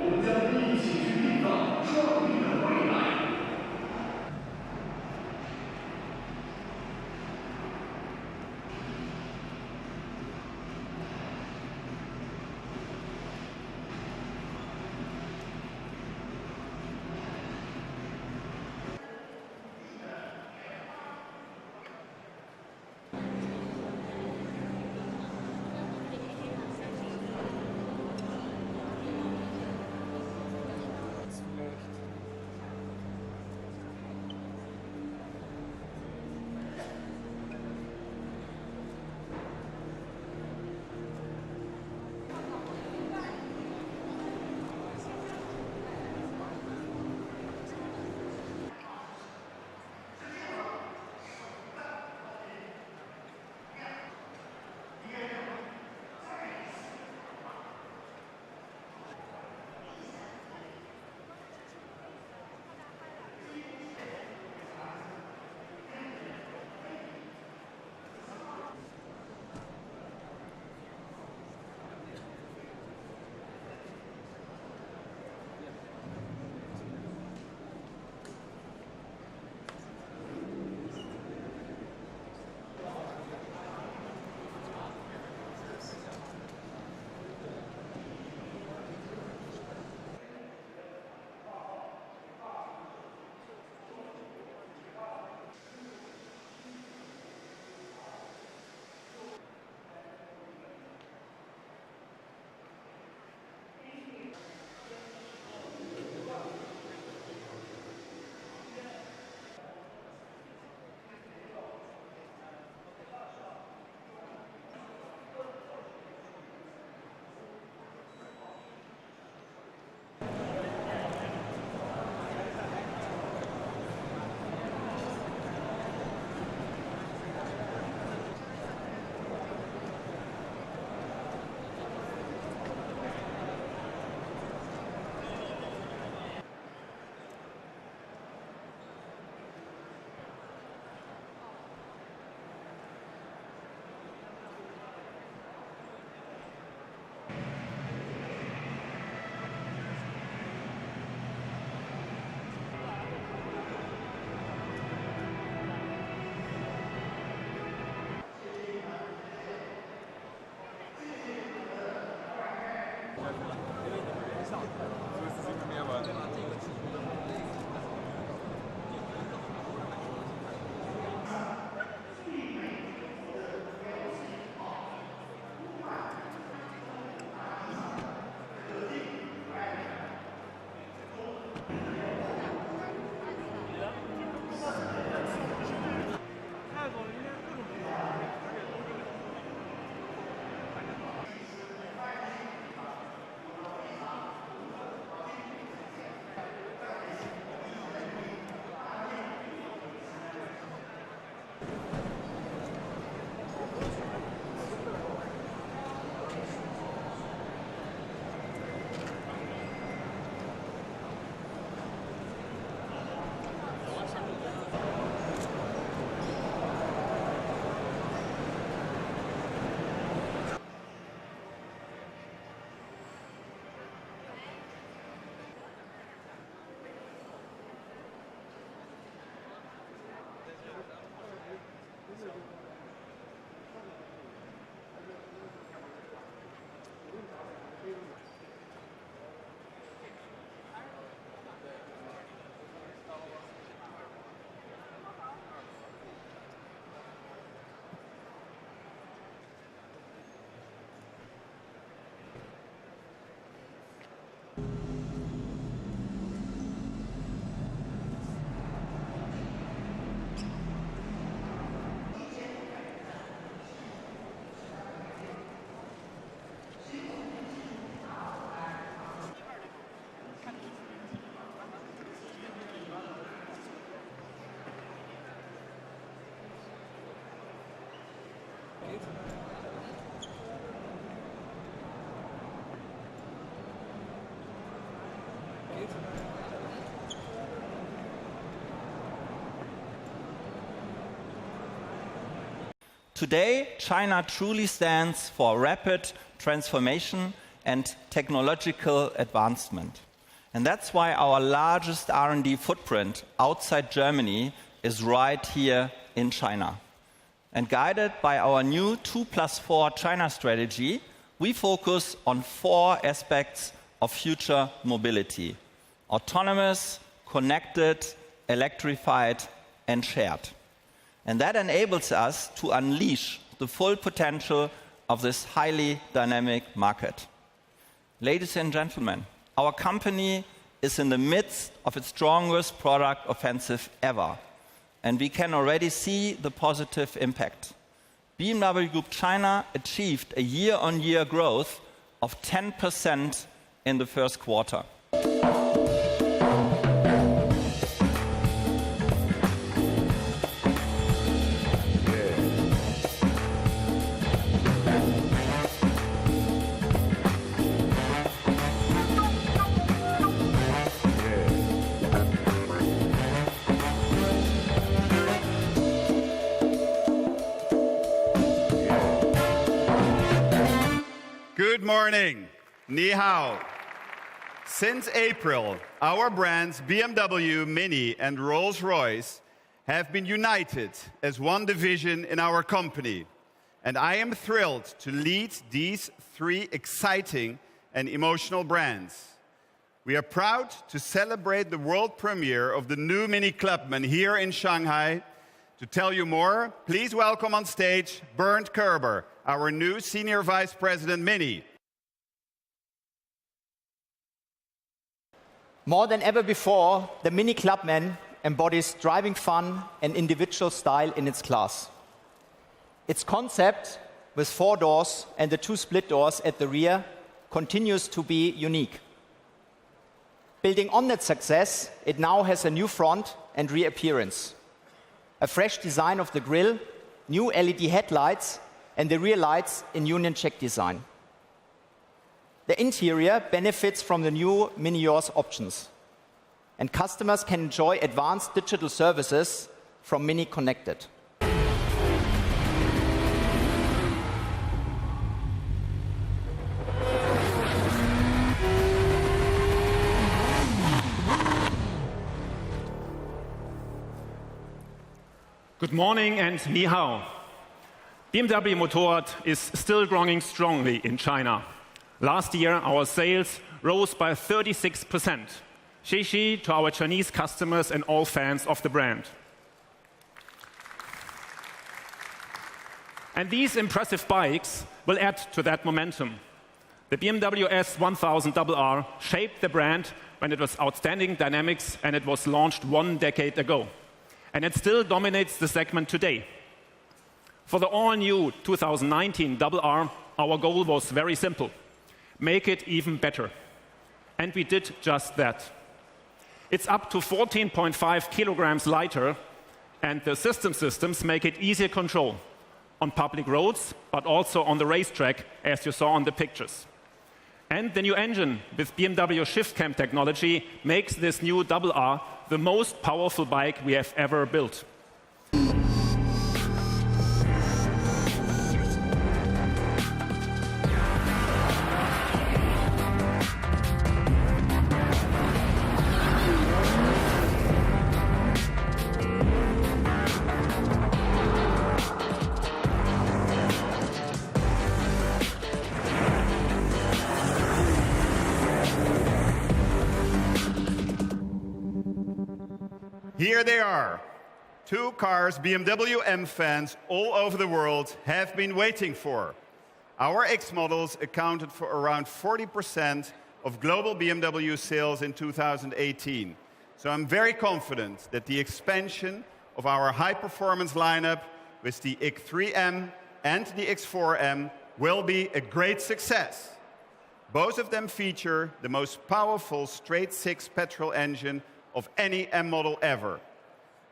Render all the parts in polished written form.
我们将一起去缔造创意的未来。Today, China truly stands for rapid transformation and technological advancement. And that's why our largest R&D footprint outside Germany is right here in China. And guided by our new 2+4 China strategy, we focus on 4 aspects of future mobility: autonomous, connected, electrified, and shared. And that enables us to unleash the full potential of this highly dynamic market. Ladies and gentlemen, our company is in the midst of its strongest product offensive ever, and we can already see the positive impact. BMW Group China achieved a year-on-year growth of 10% in the first quarter. Good morning, Ni hao. Since April, our brands BMW, Mini and Rolls-Royce have been united as one division in our company. And I am thrilled to lead these 3 exciting and emotional brands. We are proud to celebrate the world premiere of the new Mini Clubman here in Shanghai. To tell you more, please welcome on stage Bernd Kerber, our new Senior Vice President Mini. More than ever before, the Mini Clubman embodies driving fun and individual style in its class. Its concept, with 4 doors and the 2 split doors at the rear, continues to be unique. Building on that success, it now has a new front and rear appearance, a fresh design of the grille, new LED headlights, and the rear lights in Union Jack design. The interior benefits from the new Mini Yours options, and customers can enjoy advanced digital services from Mini Connected. Good morning and Ni hao. BMW Motorrad is still growing strongly in China. Last year, our sales rose by 36%. Xi to our Chinese customers and all fans of the brand. And these impressive bikes will add to that momentum. The BMW S1000RR shaped the brand when it was outstanding dynamics and it was launched 1 decade ago. And it still dominates the segment today. For the all-new 2019 RR, our goal was very simple: make it even better. And we did just that. It's up to 14.5 kilograms lighter, and the systems make it easier control on public roads, but also on the racetrack, as you saw on the pictures. And the new engine with BMW Shift Cam technology makes this new RR the most powerful bike we have ever built. Here they are, 2 cars BMW M fans all over the world have been waiting for. Our X models accounted for around 40% of global BMW sales in 2018. So I'm very confident that the expansion of our high-performance lineup with the X3M and the X4M will be a great success. Both of them feature the most powerful straight-six petrol engine of any M model ever.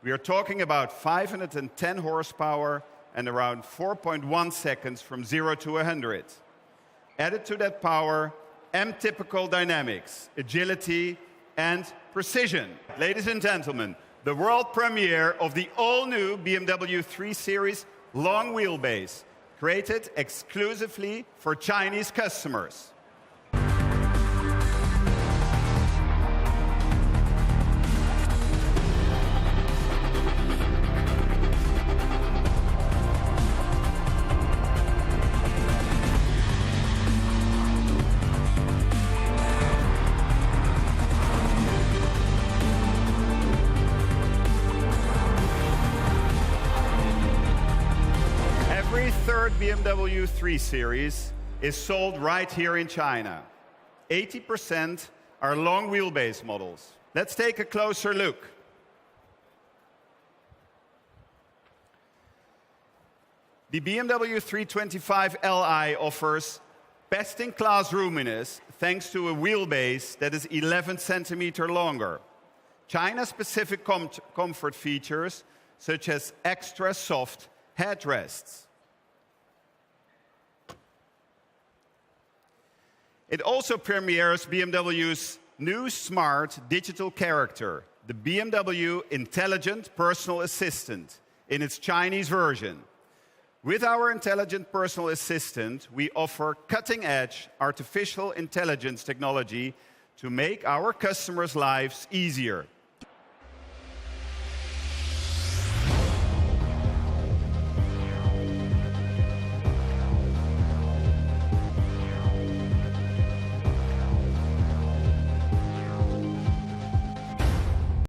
We are talking about 510 horsepower and around 4.1 seconds from 0 to 100. Added to that power, M-typical dynamics, agility, and precision. Ladies and gentlemen, the world premiere of the all-new BMW 3 Series long wheelbase, created exclusively for Chinese customers. BMW 3 Series is sold right here in China. 80% are long wheelbase models. Let's take a closer look. The BMW 325 Li offers best-in-class roominess thanks to a wheelbase that is 11 centimeters longer. China-specific comfort features such as extra soft headrests. It also premieres BMW's new smart digital character, the BMW Intelligent Personal Assistant, in its Chinese version. With our intelligent personal assistant, we offer cutting-edge artificial intelligence technology to make our customers' lives easier.